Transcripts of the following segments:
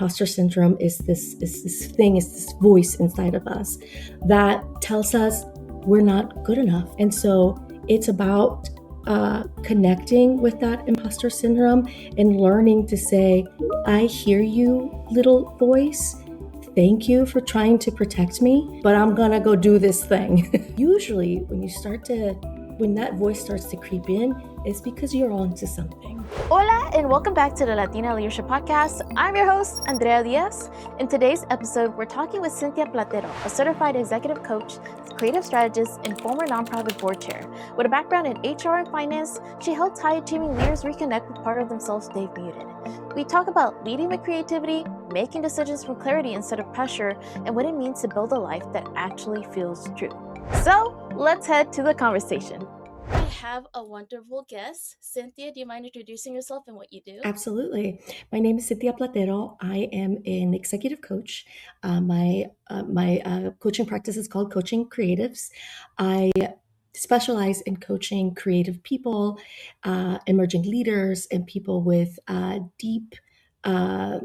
imposter syndrome is this voice inside of us that tells us we're not good enough. And so it's about connecting with that imposter syndrome and learning to say, I hear you, little voice. Thank you for trying to protect me, but I'm gonna go do this thing. Usually, when that voice starts to creep in, it's because you're onto something. Hola, and welcome back to the Latina Leadership Podcast. I'm your host, Andrea Diaz. In today's episode, we're talking with Cynthia Platero, a certified executive coach, creative strategist, and former nonprofit board chair. With a background in HR and finance, she helps high-achieving leaders reconnect with part of themselves they've muted. We talk about leading with creativity, making decisions from clarity instead of pressure, and what it means to build a life that actually feels true. So, let's head to the conversation. I have a wonderful guest. Cynthia, do you mind introducing yourself and what you do? Absolutely. My name is Cynthia Platero. I am an executive coach. My coaching practice is called Coaching Creatives. I specialize in coaching creative people, emerging leaders, and people with deep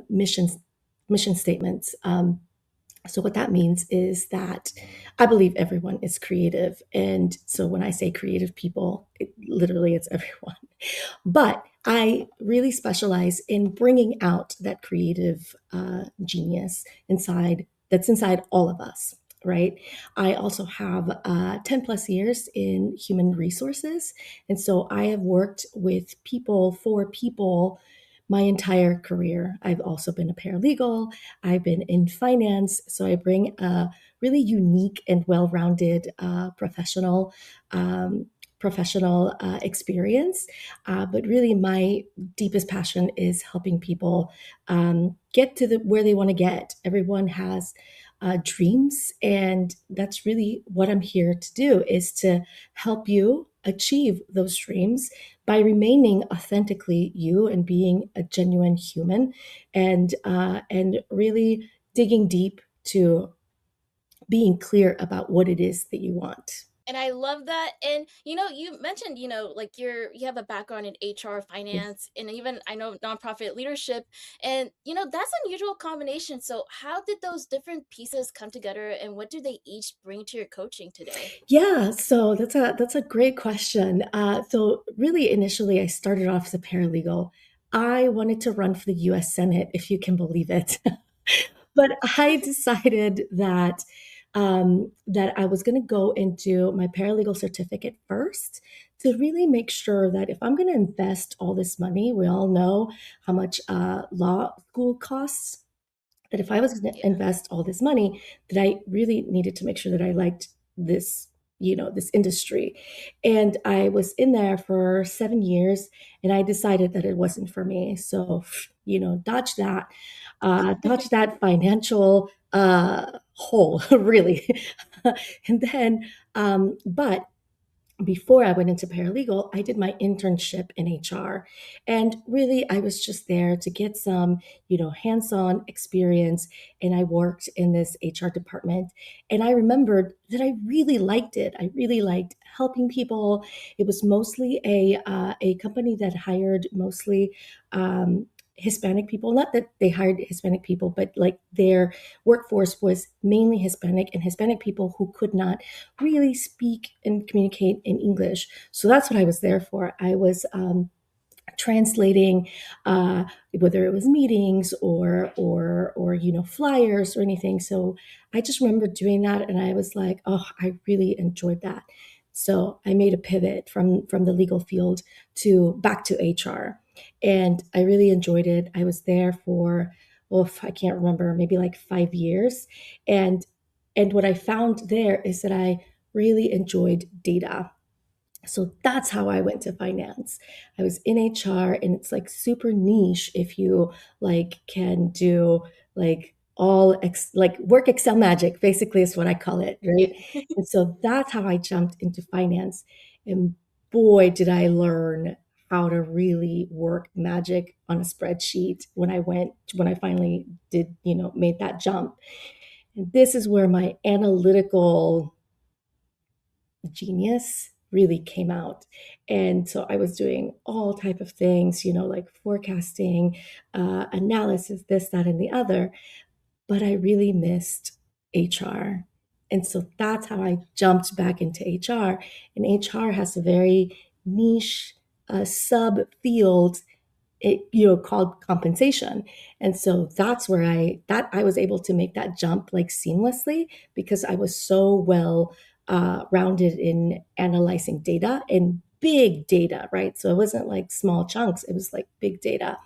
mission statements. So what that means is that I believe everyone is creative. And so when I say creative people, literally it's everyone. But I really specialize in bringing out that creative genius that's inside all of us, right? I also have 10 plus years in human resources. And so I have worked with people, for people, my entire career. I've also been a paralegal. I've been in finance. So I bring a really unique and well-rounded professional experience. But really, my deepest passion is helping people get to where they want to get. Everyone has dreams, and that's really what I'm here to do, is to help you achieve those dreams by remaining authentically you and being a genuine human, and really digging deep to being clear about what it is that you want. And I love that. And you mentioned, like you have a background in HR, finance, and even I know nonprofit leadership. And that's an unusual combination. So how did those different pieces come together, and what do they each bring to your coaching today? Yeah, so that's a great question. So really, initially, I started off as a paralegal. I wanted to run for the U.S. Senate, if you can believe it. But I decided that I was going to go into my paralegal certificate first to really make sure that if I'm going to invest all this money, we all know how much law school costs. That if I was going to Yeah. invest all this money, that I really needed to make sure that I liked this, this industry. And I was in there for 7 years, and I decided that it wasn't for me. So, dodge that financial hole, really. And then, but before I went into paralegal, I did my internship in HR. And really, I was just there to get some, hands on experience. And I worked in this HR department. And I remembered that I really liked it. I really liked helping people. It was mostly a company that hired mostly Hispanic people. Not that they hired Hispanic people, but like their workforce was mainly Hispanic, and Hispanic people who could not really speak and communicate in English. So that's what I was there for. I was translating, whether it was meetings or flyers or anything. So I just remember doing that, and I was like, oh, I really enjoyed that. So I made a pivot from the legal field to back to HR, and I really enjoyed it. I was there for, oh, I can't remember, maybe like 5 years, and what I found there is that I really enjoyed data. So that's how I went to finance. I was in HR, and it's like super niche if you like can do like like work Excel magic, basically is what I call it, right? And so that's how I jumped into finance. And boy, did I learn how to really work magic on a spreadsheet when I finally did, made that jump. And this is where my analytical genius really came out. And so I was doing all type of things, like forecasting, analysis, this, that, and the other, but I really missed HR. And so that's how I jumped back into HR. And HR has a very niche sub field, called compensation. And so that's where I was able to make that jump like seamlessly, because I was so well rounded in analyzing data and big data, right? So it wasn't like small chunks, it was like big data.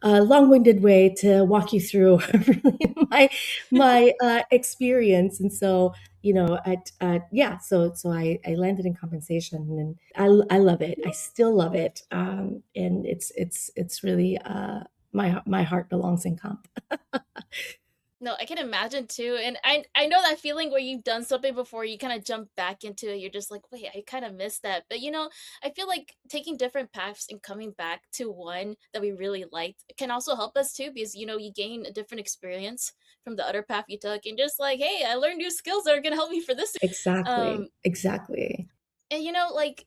A long-winded way to walk you through really my experience. And so, yeah, so I landed in compensation, and I love it. I still love it, and it's really my heart belongs in comp. No, I can imagine too. And I know that feeling where you've done something before, you kind of jump back into it. You're just like, wait, I kind of missed that. But I feel like taking different paths and coming back to one that we really liked can also help us too, because you gain a different experience from the other path you took, and just like, hey, I learned new skills that are gonna help me for this. Exactly, Um, exactly. and like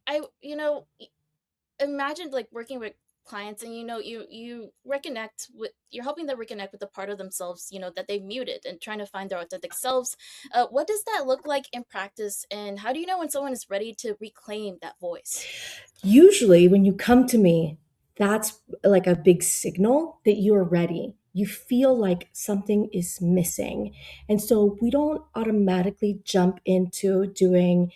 imagine like working with clients, and you reconnect with you're helping them reconnect with the part of themselves that they muted, and trying to find their authentic selves. What does that look like in practice, and how do you know when someone is ready to reclaim that voice? Usually, when you come to me, that's like a big signal that you're ready. You feel like something is missing. And so we don't automatically jump into doing,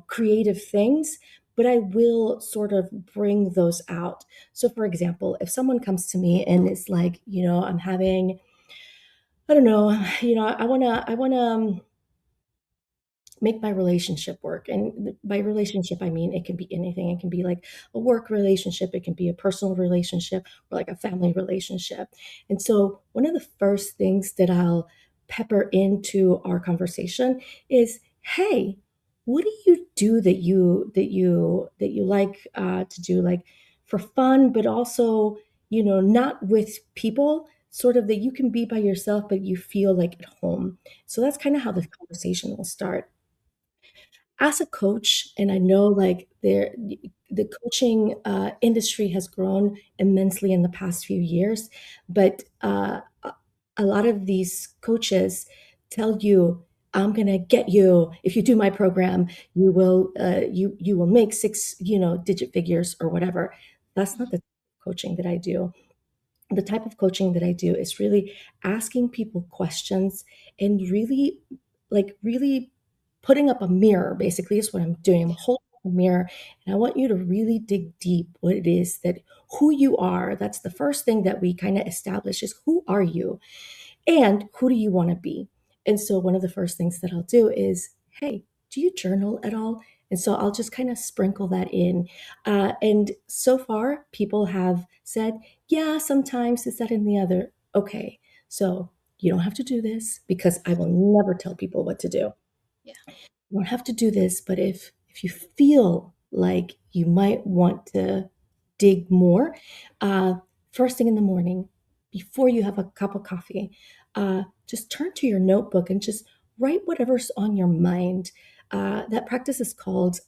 creative things, but I will sort of bring those out. So, for example, if someone comes to me and it's like, I'm having, I don't know, I want to make my relationship work. And by relationship, I mean, it can be anything. It can be like a work relationship, it can be a personal relationship, or like a family relationship. And so, one of the first things that I'll pepper into our conversation is, hey, what do you do that you like to do, like for fun, but also, not with people, sort of that you can be by yourself, but you feel like at home. So that's kind of how the conversation will start. As a coach, and I know like the coaching industry has grown immensely in the past few years, but a lot of these coaches tell you, I'm gonna get you, if you do my program, you will make six digit figures or whatever. That's not Mhm. the coaching that I do. The type of coaching that I do is really asking people questions, and really putting up a mirror, basically, is what I'm doing. I'm Yeah. holding up a mirror, and I want you to really dig deep what it is that who you are. That's the first thing that we kind of establish, is who are you and who do you want to be? And so one of the first things that I'll do is, hey, do you journal at all? And so I'll just kind of sprinkle that in. And so far, people have said, yeah, sometimes this, that, and the other. Okay, so you don't have to do this, because I will never tell people what to do. Yeah. You don't have to do this, but if you feel like you might want to dig more, uh, first thing in the morning, before you have a cup of coffee, just turn to your notebook and just write whatever's on your mind. That practice is called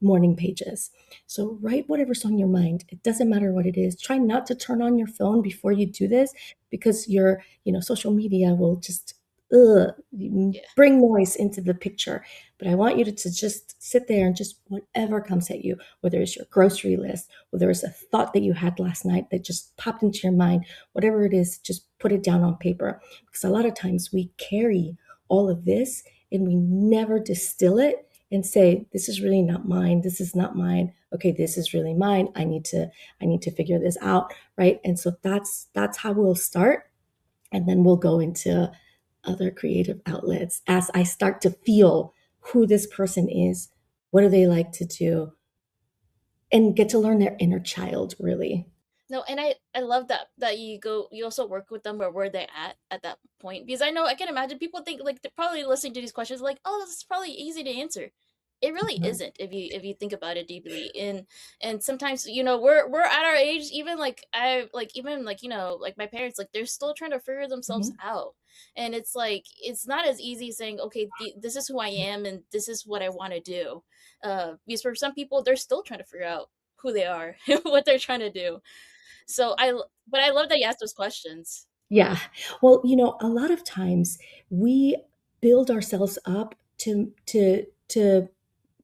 morning pages. So write whatever's on your mind. It doesn't matter what it is. Try not to turn on your phone before you do this, because your social media will just ugh, Yeah. bring noise into the picture. But I want you to just sit there and just whatever comes at you, whether it's your grocery list, whether it's a thought that you had last night that just popped into your mind, whatever it is, just put it down on paper. Because a lot of times we carry all of this and we never distill it and say, this is really not mine. This is not mine. Okay, this is really mine. I need to figure this out. Right. And so that's how we'll start. And then we'll go into other creative outlets as I start to feel who this person is, what do they like to do, and get to learn their inner child, really. No, and I love that you also work with them where they're at that point, because I know I can imagine people think like they're probably listening to these questions like, oh, this is probably easy to answer. it really Uh-huh. isn't if you think about it deeply. And sometimes, we're at our age, even like I like even like like my parents, like they're still trying to figure themselves Mhm. out. And it's like it's not as easy saying, okay, this is who I am and this is what I want to do. Because for some people, they're still trying to figure out who they are and what they're trying to do. But I love that you asked those questions. Yeah. Well, a lot of times we build ourselves up to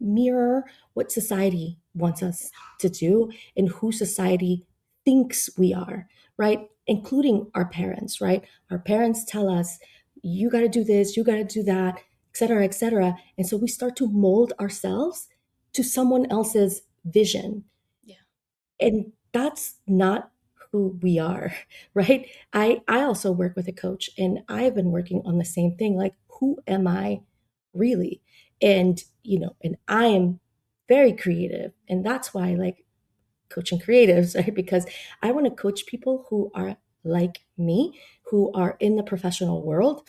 mirror what society wants us to do and who society thinks we are, right? Including our parents, right? Our parents tell us, you got to do this, you got to do that, et cetera, et cetera. And so we start to mold ourselves to someone else's vision, Yeah. and that's not who we are. Right? I also work with a coach, and I've been working on the same thing, like, who am I really? And and I am very creative, and that's why I like coaching creatives, right? Because I want to coach people who are like me, who are in the professional world,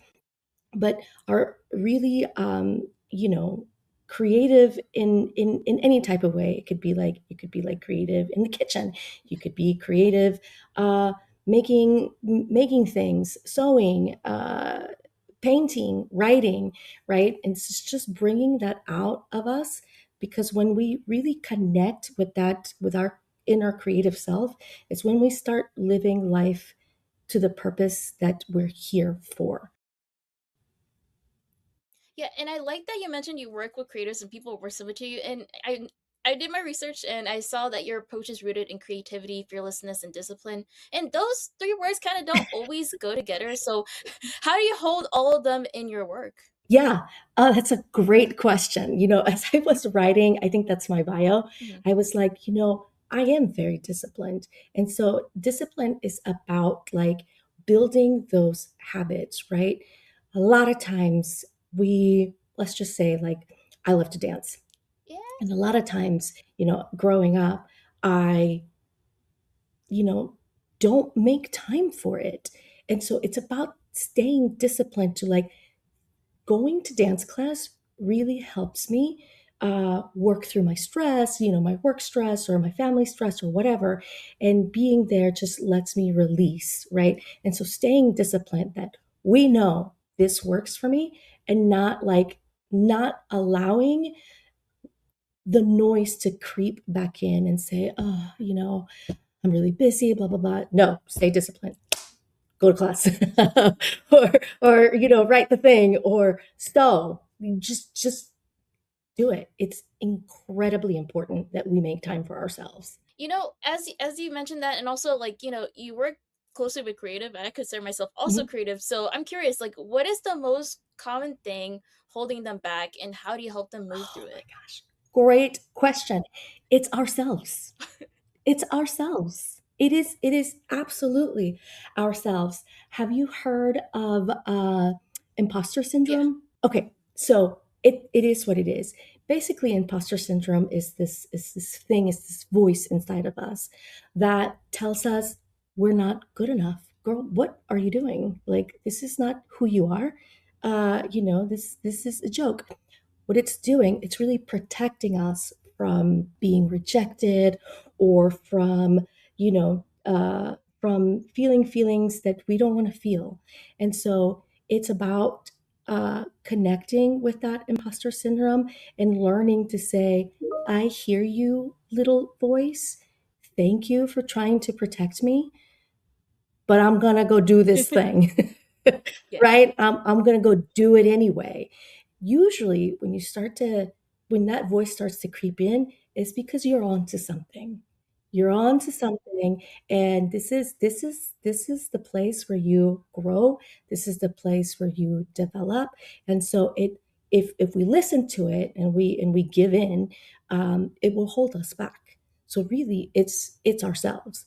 but are really creative in any type of way. It could be like, you could be like creative in the kitchen, you could be creative uh making things, sewing, painting, writing, right? And it's just bringing that out of us, because when we really connect with that, with our inner creative self, it's when we start living life to the purpose that we're here for. Yeah, and I like that you mentioned you work with creators and people were similar to you. And I did my research and I saw that your approach is rooted in creativity, fearlessness, and discipline. And those three words kind of don't always go together. So, how do you hold all of them in your work? Yeah, that's a great question. As I was writing, I think that's my bio. Mhm. I was like, I am very disciplined. And so discipline is about like building those habits, right? A lot of times let's just say, like, I love to dance. Yeah. And a lot of times, growing up, I, you know, don't make time for it. And so it's about staying disciplined to, like, going to dance class really helps me work through my stress, my work stress or my family stress or whatever. And being there just lets me release, right? And so staying disciplined that we know this works for me, and not allowing the noise to creep back in and say, oh, I'm really busy, blah, blah, blah. No, stay disciplined, go to class, or write the thing, or sew. Just do it. It's incredibly important that we make time for ourselves. As you mentioned that, and also like you work closely with creative, and I consider myself also Mhm. creative. So I'm curious, like, what is the most common thing holding them back, and how do you help them move Oh through my it? gosh, great question. It's ourselves. It's ourselves. It is absolutely ourselves. Have you heard of imposter Yeah. syndrome? Okay, so it is what it is. Basically, imposter syndrome is this voice inside of us that tells us we're not good enough. Girl, what are you doing? Like, this is not who you are. This is a joke. What it's doing, it's really protecting us from being rejected, or from feeling feelings that we don't want to feel. And so it's about connecting with that imposter syndrome and learning to say, I hear you, little voice. Thank you for trying to protect me, but I'm gonna go do this thing. Yeah. Right? I'm gonna go do it anyway. Usually, when that voice starts to creep in, it's because you're on to something. You're on to something, and this is the place where you grow. This is the place where you develop. And so if we listen to it and we give in, it will hold us back. So really, it's ourselves,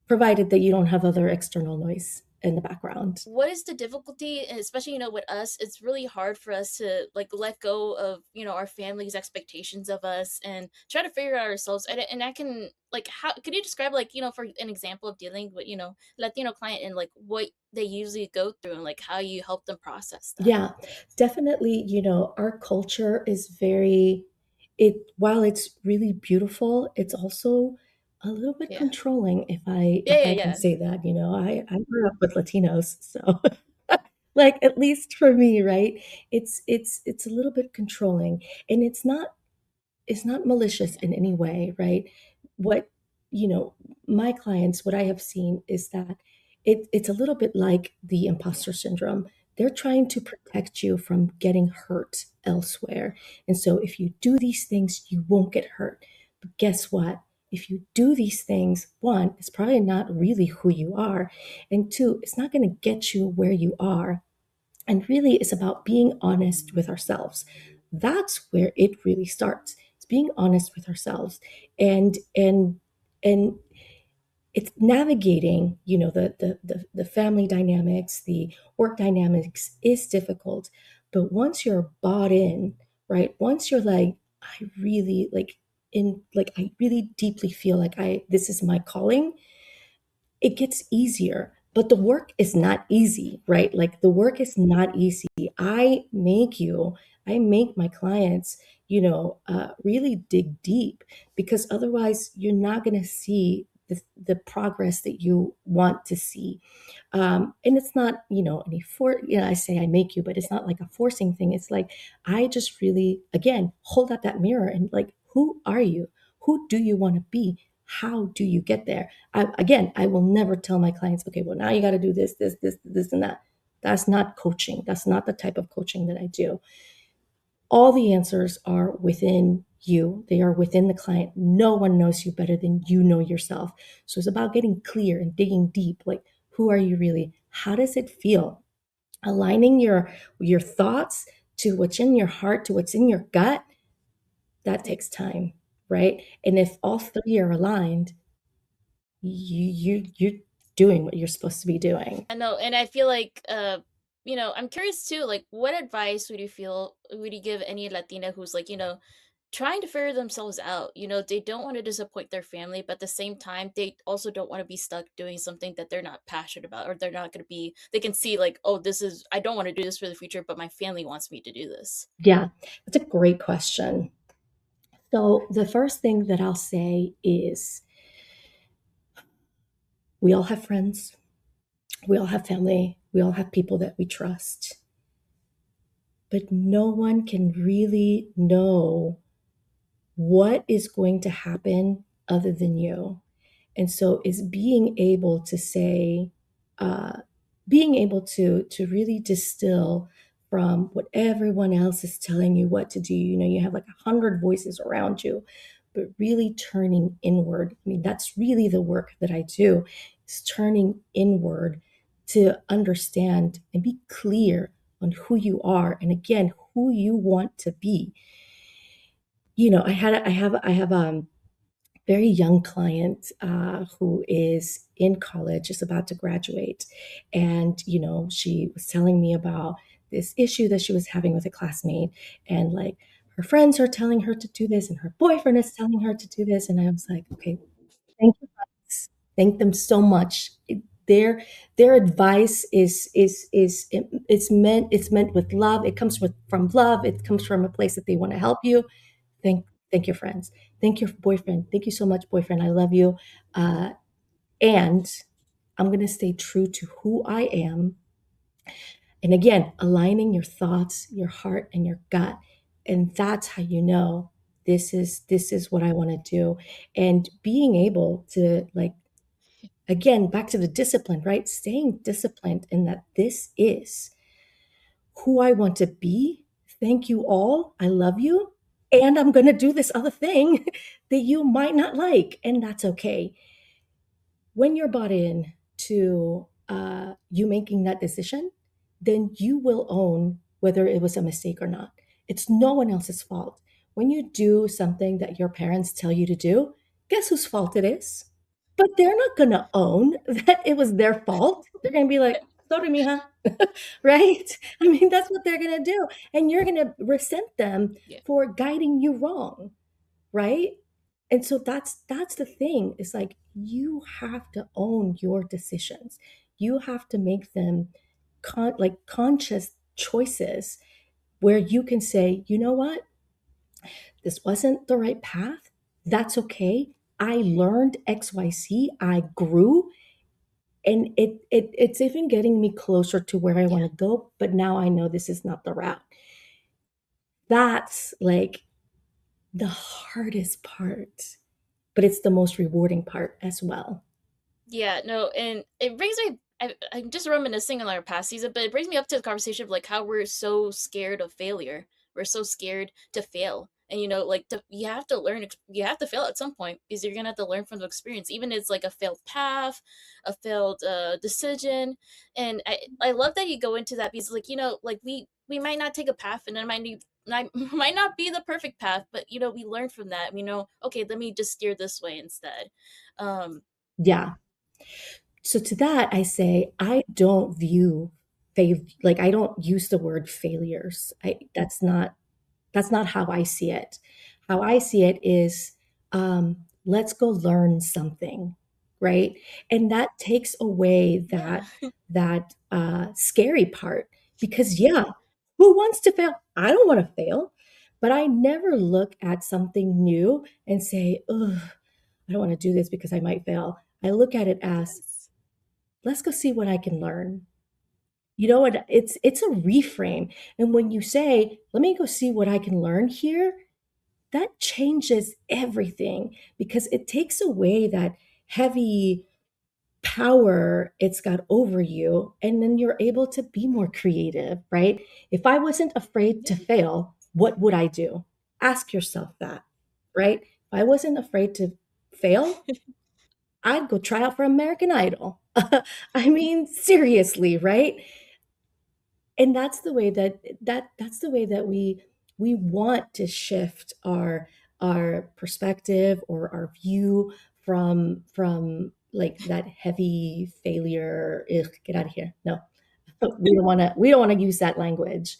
provided that you don't have other external noise in the background. What is the difficulty, and especially with us, it's really hard for us to like let go of our family's expectations of us and try to figure it out ourselves. And I can, like, how could you describe, like, for an example of dealing with Latino client, and like what they usually go through, and like how you help them process that? Yeah, definitely. Our culture is very it while it's really beautiful, it's also a little bit Yeah. controlling, Yeah, if yeah, I can yeah. say that. I grew up with Latinos, so like at least for me, right? It's a little bit controlling, and it's not malicious Yeah. in any way, right? What, you know, my clients, what I have seen is that it's a little bit like the imposter syndrome. They're trying to protect you from getting hurt elsewhere. And so if you do these things, you won't get hurt. But guess what? If you do these things, one, it's probably not really who you are. And two, it's not going to get you where you are. And really, it's about being honest with ourselves. That's where it really starts. It's being honest with ourselves, and it's navigating. The family dynamics, the work dynamics is difficult, but once you're bought in, right? Once you're like, I really I really deeply feel like I this is my calling, it gets easier, but the work is not easy, right? Like the work is not easy. I make my clients, really dig deep, because otherwise you're not going to see the progress that you want to see. And it's not, any I say I make you, but it's not like a forcing thing. It's like, I just really, again, hold up that mirror and like, who are you? Who do you want to be? How do you get there? I will never tell my clients, okay, well, now you got to do this, and that. That's not coaching. That's not the type of coaching that I do. All the answers are within you, they are within the client. No one knows you better than you know yourself. So it's about getting clear and digging deep. Like, who are you really? How does it feel? Aligning your thoughts to what's in your heart, to what's in your gut, that takes time, right? And if all three are aligned, you're doing what you're supposed to be doing. I know, and I feel like I'm curious too, like what advice would you give any Latina who's like, trying to figure themselves out? They don't want to disappoint their family, but at the same time, they also don't want to be stuck doing something that they're not passionate about, or they're not going to be, they can see like, oh, I don't want to do this for the future, but my family wants me to do this. Yeah, that's a great question. So the first thing that I'll say is, we all have friends, we all have family, we all have people that we trust, but no one can really know what is going to happen other than you. And so it's being able to say, uh, being able to really distill from what everyone else is telling you what to do. You have like 100 voices around you, but really turning inward. I mean, that's really the work that I do, is turning inward to understand and be clear on who you are, and again, who you want to be. I have very young client who is in college, is about to graduate. And, she was telling me about this issue that she was having with a classmate. And like, her friends are telling her to do this, and her boyfriend is telling her to do this. And I was like, okay, thank you, friends. Thank them so much. Their advice it's meant with love. It comes from love. It comes from a place that they want to help you. Thank your friends. Thank your boyfriend. Thank you so much, boyfriend. I love you. Uh, and I'm going to stay true to who I am. And again, aligning your thoughts, your heart, and your gut. And that's how you know this is what I want to do. And being able to, like, again, back to the discipline, right? Staying disciplined in that this is who I want to be. Thank you all. I love you. And I'm going to do this other thing that you might not like. And that's okay. When you're bought in to you making that decision, then you will own whether it was a mistake or not. It's no one else's fault. When you do something that your parents tell you to do, guess whose fault it is? But they're not going to own that it was their fault. They're going to be like, so did me, huh? Right? I mean, that's what they're going to do. And you're going to resent them Yeah. for guiding you wrong, right? And so that's the thing. It's like, you have to own your decisions. You have to make them conscious choices, where you can say, you know what? This wasn't the right path. That's okay. I learned XYZ. I grew, and it's even getting me closer to where I want Yeah. to go, but now I know this is not the route. That's like the hardest part, but it's the most rewarding part as well. Yeah, no, and it brings me. I'm just reminiscing on our past season, but it brings me up to the conversation of like how we're so scared of failure. We're so scared to fail, and like you have to learn. You have to fail at some point because you're gonna have to learn from the experience, even if it's like a failed path, a failed decision. And I love that you go into that because like like we might not take a path, and it might not be the perfect path, but we learn from that. We know, okay, let me just steer this way instead. Um, Yeah. So to that, I say I don't view like I don't use the word failures. That's not how I see it. How I see it is, let's go learn something, right? And that takes away yeah. that scary part, because yeah, who wants to fail? I don't want to fail, but I never look at something new and say, "Ugh, I don't want to do this because I might fail." I look at it as, Yes. let's go see what I can learn. You know what? It's a reframe. And when you say, let me go see what I can learn here, that changes everything, because it takes away that heavy power it's got over you, and then you're able to be more creative, right? If I wasn't afraid Yeah. to fail, what would I do? Ask yourself that, right? If I wasn't afraid to fail, I'd go try out for American Idol. I mean, seriously, right? And that's the way that's the way that we want to shift our perspective or our view from like that heavy failure. Ugh, get out of here. No, we don't want to use that language.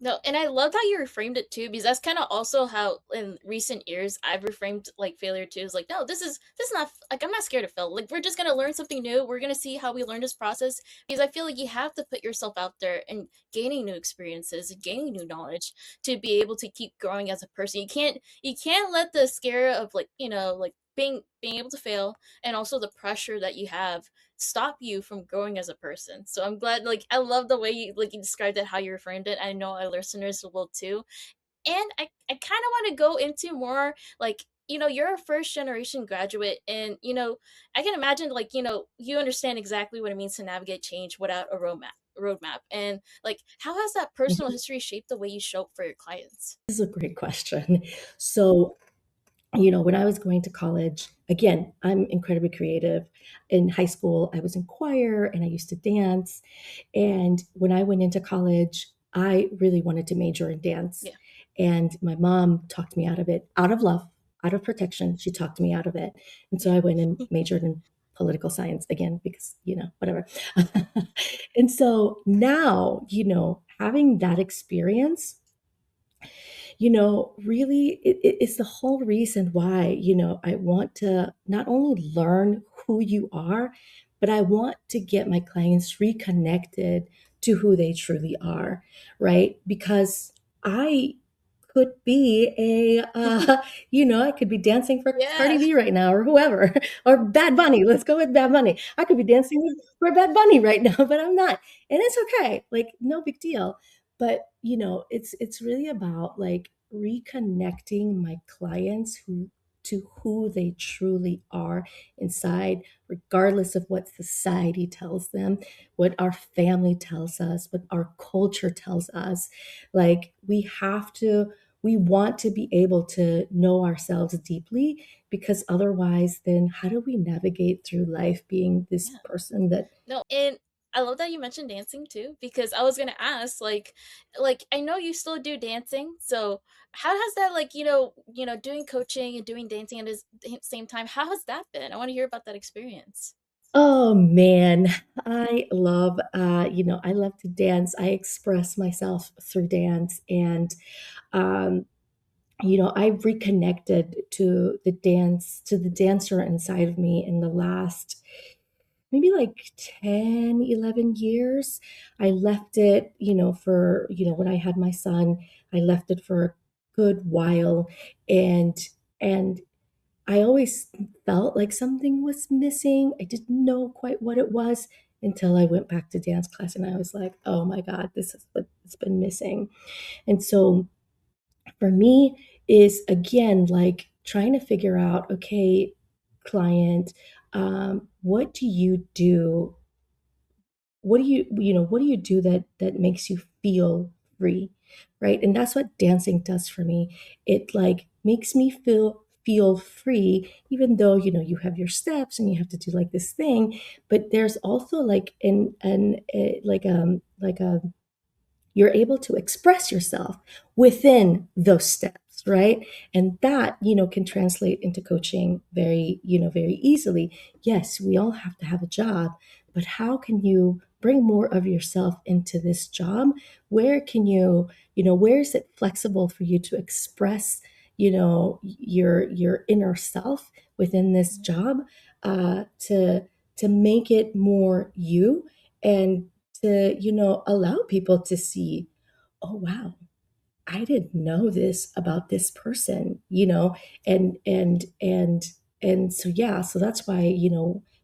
No, and I love how you reframed it too, because that's kind of also how in recent years I've reframed like failure too. Is like, no, this is not like I'm not scared of fail. Like we're just gonna learn something new. We're gonna see how we learn this process because I feel like you have to put yourself out there and gaining new experiences and gaining new knowledge to be able to keep growing as a person. You can't let the scare of like like being able to fail and also the pressure that you have stop you from growing as a person. So I'm glad, like I love the way you described it, how you reframed it. I know our listeners will too. And I kind of want to go into more like you're a first generation graduate, and I can imagine like you understand exactly what it means to navigate change without a roadmap. And like how has that personal Mhm. history shaped the way you show up for your clients? This is a great question. So, when I was going to college, again, I'm incredibly creative. In high school, I was in choir and I used to dance. And when I went into college, I really wanted to major in dance. Yeah. And my mom talked me out of it, out of love, out of protection. She talked me out of it. And so Yeah. I went and majored in political science again because, whatever. And so now, having that experience, really, it's the whole reason why, I want to not only learn who you are, but I want to get my clients reconnected to who they truly are, right? Because I could be I could be dancing for Cardi Yeah. B right now or whoever, or Bad Bunny. Let's go with Bad Bunny. I could be dancing for Bad Bunny right now, but I'm not. And it's okay. Like, no big deal. But it's really about like reconnecting my clients who to who they truly are inside, regardless of what society tells them, what our family tells us, what our culture tells us. Like, we want to be able to know ourselves deeply, because otherwise, then how do we navigate through life being this Yeah. person that No, and I love that you mentioned dancing too, because I was gonna ask, like I know you still do dancing, so how has that like doing coaching and doing dancing at the same time? How has that been? I want to hear about that experience. Oh man, I love to dance. I express myself through dance, and um, I've reconnected to the dancer inside of me in the last maybe like 10, 11 years. I left it, for, when I had my son, I left it for good while, and and I always felt like something was missing. I didn't know quite what it was until I went back to dance class, and I was like, "Oh my god, this is what's been missing." And so for me is again like trying to figure out, okay, client, what do you do, what do what do you do that makes you feel free, right? And that's what dancing does for me. It like makes me feel free, even though you have your steps and you have to do like this thing, but there's also like like a you're able to express yourself within those steps, right? And that can translate into coaching very very easily. Yes, we all have to have a job, but how can you bring more of yourself into this job? Where can where is it flexible for you to express your inner self within this job, to make it more you, and to allow people to see, oh wow, I didn't know this about this person, and so yeah, so that's why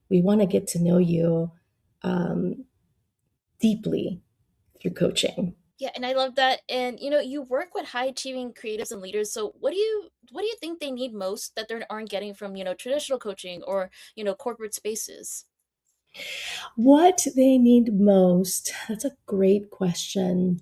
we want to get to know you um, deeply through coaching. Yeah, and I love that. And you work with high achieving creatives and leaders. So what do you think they need most that they aren't getting from, traditional coaching or, corporate spaces? What they need most, that's a great question.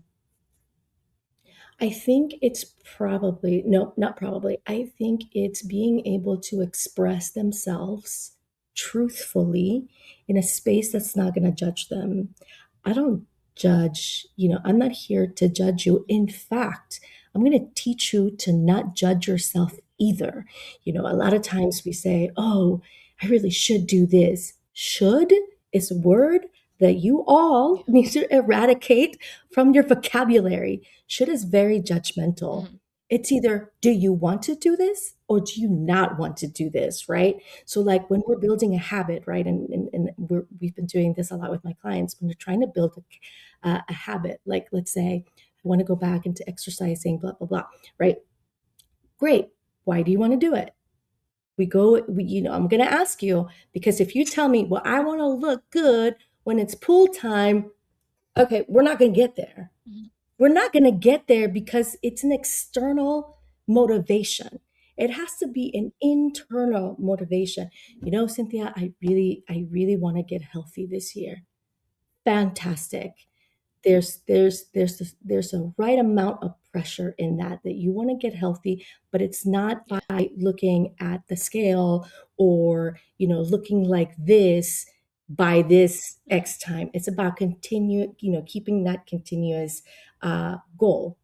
I think it's probably, no, not probably. I think it's being able to express themselves truthfully in a space that's not going to judge them. I don't judge, I'm not here to judge you. In fact, I'm going to teach you to not judge yourself either. A lot of times we say, oh, I really should do this. Should is a word that you all Yeah. need to eradicate from your vocabulary. Should is very judgmental. Mhm. It's either do you want to do this or do you not want to do this, right? So, like when we're building a habit, right, and we've been doing this a lot with my clients when they're trying to build a habit, like let's say, I want to go back into exercising, blah, blah, blah, right? Great. Why do you want to do it? I'm going to ask you, because if you tell me, well, I want to look good when it's pool time, okay, we're not going to get there. Mhm. We're not going to get there because it's an external motivation. It has to be an internal motivation. Cynthia, I really want to get healthy this year. Fantastic. There's a right amount of pressure in that you want to get healthy, but it's not Yeah. by looking at the scale, or looking like this by this Mhm. X time. It's about keeping that continuous goal.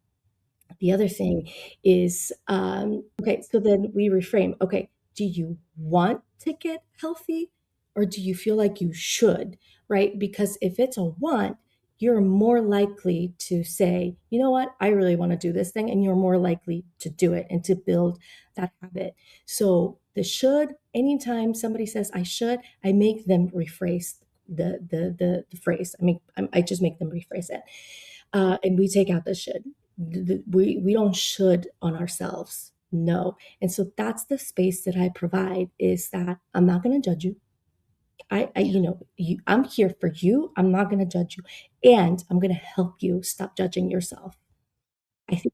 The other thing is, okay, so then we reframe. Okay, do you want to get healthy, or do you feel like you should, right? Because if it's a want, you're more likely to say, you know what, I really want to do this thing. And you're more likely to do it and to build that habit. So the should, anytime somebody says I should, I make them rephrase the phrase. I just make them rephrase it. And we take out the should. We don't should on ourselves. No. And so that's the space that I provide, is that I'm not going to judge you. Yeah. I'm here for you. I'm not going to judge you. And I'm going to help you stop judging yourself. I think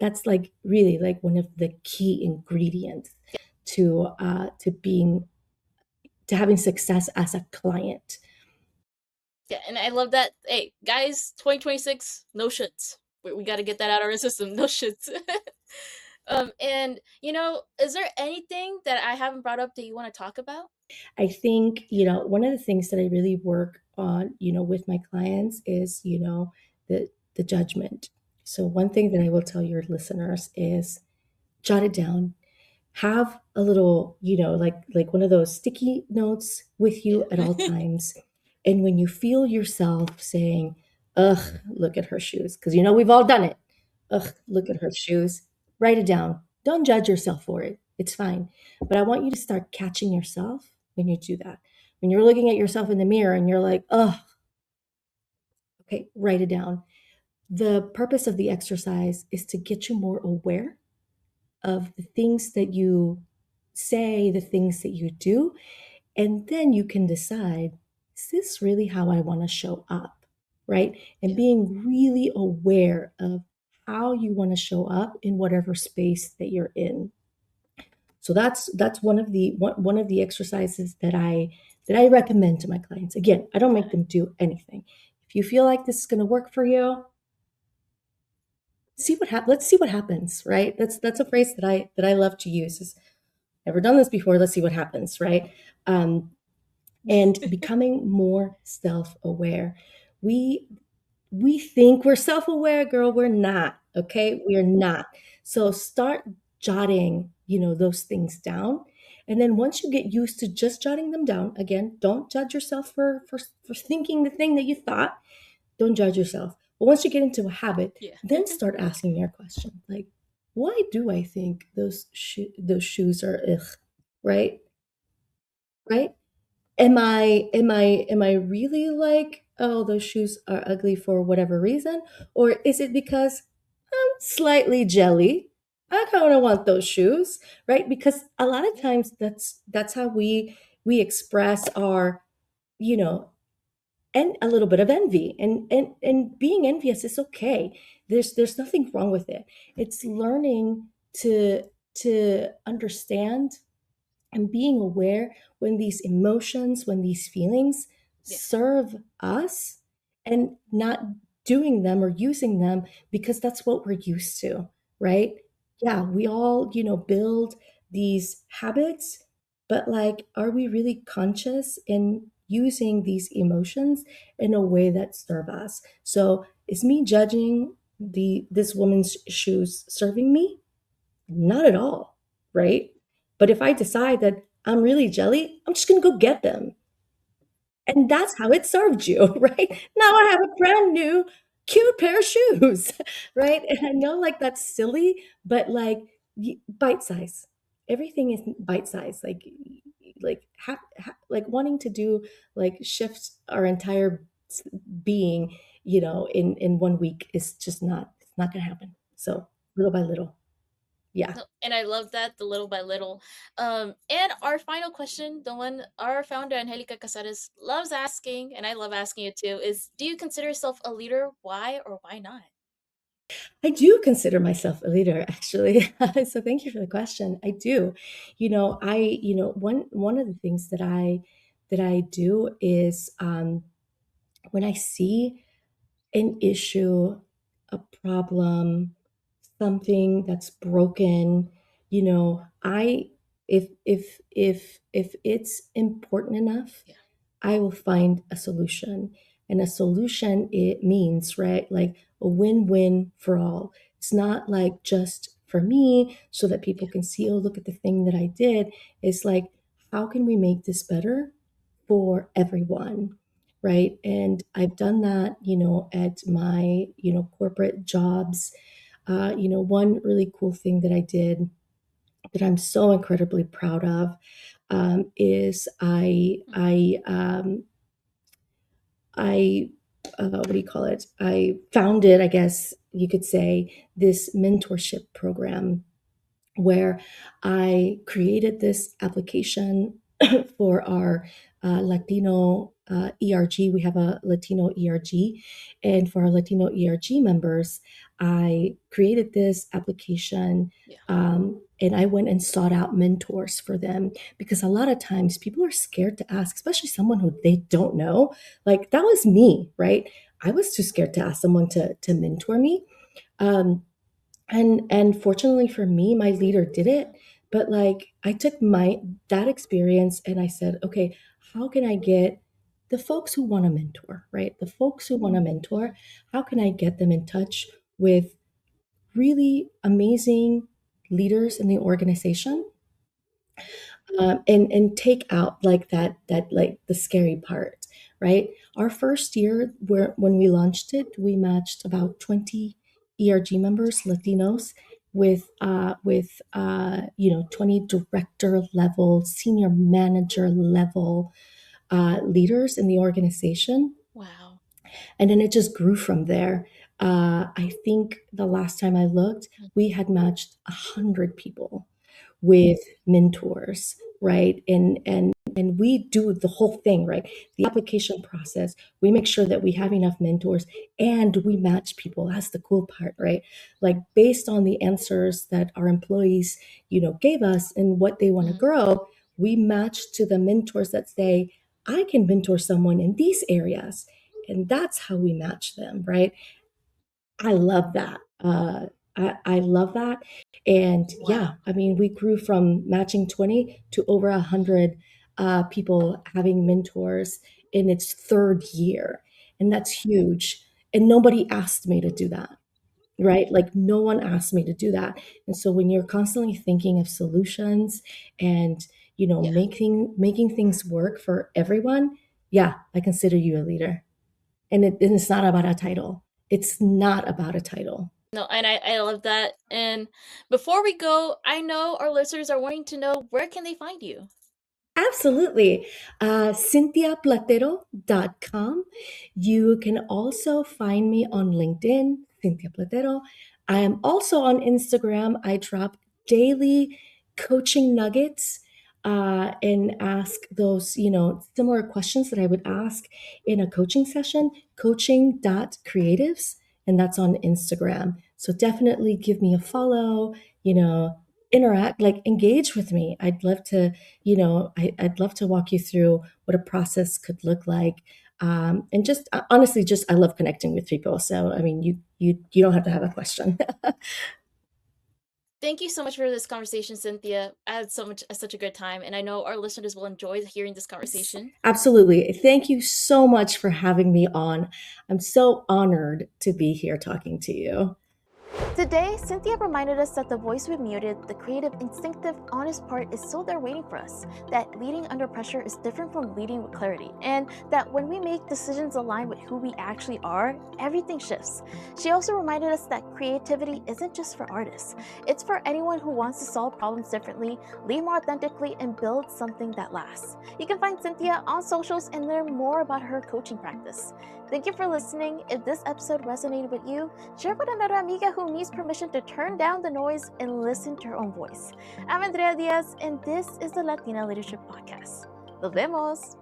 that's like really like one of the key ingredients to having success as a client. Yeah, and I love that. Hey, guys, 2026, no shits. We got to get that out of our system. No shits. And is there anything that I haven't brought up that you want to talk about? I think, one of the things that I really work on, with my clients is, the judgment. So one thing that I will tell your listeners is jot it down. Have a little, like one of those sticky notes with you at Yeah. all times. And when you feel yourself saying, ugh, look at her shoes, because we've all done it. Ugh, look at her shoes. Write it down. Don't judge yourself for it. It's fine. But I want you to start catching yourself when you do that. When you're looking at yourself in the mirror and you're like, oh, okay, write it down. The purpose of the exercise is to get you more aware of the things that you say, the things that you do, and then you can decide, is this really how I want to show up? Right? And Yeah. being really aware of how you want to show up in whatever space that you're in. So that's one of the exercises that I recommend to my clients. Again, I don't make them do anything. If you feel like this is going to work for you, let's see what happens, right? That's a phrase that I love to use. Is never done this before. Let's see what happens, right? Um, and becoming more self-aware. We we think we're self-aware, girl. We're not. Okay, we're not. So start jotting, those things down. And then once you get used to just jotting them down, again, don't judge yourself for thinking the thing that you thought. Don't judge yourself. But once you get into a habit, Yeah. then start asking your question, like, why do I think those shoes are ugh, right? Right? Am I really like, oh, those shoes are ugly for whatever reason? Or is it because I'm slightly jelly? I kind of want those shoes, right? Because a lot of Yeah. times that's how we express our, you know, and a little bit of envy. And being envious is okay. There's nothing wrong with it. It's learning to understand and being aware when these emotions, when these feelings Yeah. serve us, and not doing them or using them because that's what we're used to, right? Yeah, we all, build these habits, but like, are we really conscious in using these emotions in a way that serve us? So is me judging this woman's shoes serving me? Not at all, right? But if I decide that I'm really jelly, I'm just gonna go get them. And that's how it served you, right? Now I have a brand new cute pair of shoes, right? And I know like that's silly, but like bite size. Everything is bite size. Like wanting to do like shift our entire being, in 1 week is just not gonna happen. So little by little. Yeah. No, and I love that, the little by little. And our final question, the one our founder Angelica Casares loves asking, and I love asking it too, is do you consider yourself a leader? Why or why not? I do consider myself a leader, actually. So thank you for the question. I do. One of the things that I do is when I see an issue, a problem, something that's broken, I if it's important enough, Yeah. I will find a solution. And a solution, it means, right, like a win-win for all. It's not like just for me so that people Yeah. can see, oh, look at the thing that I did. It's like, how can we make this better for everyone? Right. And I've done that, at my, corporate jobs. One really cool thing that I did that I'm so incredibly proud of is I what do you call it? I founded, I guess you could say, this mentorship program where I created this application for our Latino ERG. We have a Latino ERG. And for our Latino ERG members, I created this application, Yeah. and I went and sought out mentors for them because a lot of times people are scared to ask, especially someone who they don't know. Like that was me, right? I was too scared to ask someone to mentor me. Um, and fortunately for me, my leader did it. But like I took my that experience and I said, okay, how can I get the folks who want to mentor, right? The folks who want to mentor, how can I get them in touch with really amazing leaders in the organization, and take out like that like the scary part, right? Our first year, where when we launched it, we matched about 20 ERG members, Latinos, with 20 director level, senior manager level leaders in the organization, Wow. and then it just grew from there. I think the last time I looked, we had matched 100 people with mentors, right? And we do the whole thing, right? The application process, we make sure that we have enough mentors and we match people. That's the cool part, right? Like based on the answers that our employees, gave us and what they want to Mhm. grow, we match to the mentors that say, I can mentor someone in these areas. And that's how we match them, right? I love that. I love that. And yeah, Wow. I mean, we grew from matching 20 to over 100 people having mentors in its third year. And that's huge. And nobody asked me to do that, right? Like no one asked me to do that. And so when you're constantly thinking of solutions and, Yeah. making things work for everyone, yeah, I consider you a leader. And it's not about a title. It's not about a title. No, and I love that. And before we go, I know our listeners are wanting to know where can they find you? Absolutely. CynthiaPlatero.com. You can also find me on LinkedIn, Cynthia Platero. I am also on Instagram. I drop daily coaching nuggets and ask those, similar questions that I would ask in a coaching session, coaching.creatives, and that's on Instagram. So definitely give me a follow, interact, like engage with me. I'd love to I'd love to walk you through what a process could look like. And just honestly, just I love connecting with people. So I mean, you don't have to have a question. Thank you so much for this conversation, Cynthia. I had such a good time, and I know our listeners will enjoy hearing this conversation. Absolutely. Thank you so much for having me on. I'm so honored to be here talking to you. Today, Cynthia reminded us that the voice we muted, the creative, instinctive, honest part, is still there waiting for us. That leading under pressure is different from leading with clarity. And that when we make decisions aligned with who we actually are, everything shifts. She also reminded us that creativity isn't just for artists, it's for anyone who wants to solve problems differently, lead more authentically, and build something that lasts. You can find Cynthia on socials and learn more about her coaching practice. Thank you for listening. If this episode resonated with you, share with another amiga who needs permission to turn down the noise and listen to her own voice. I'm Andrea Diaz, and this is the Latina Leadership Podcast. Nos vemos!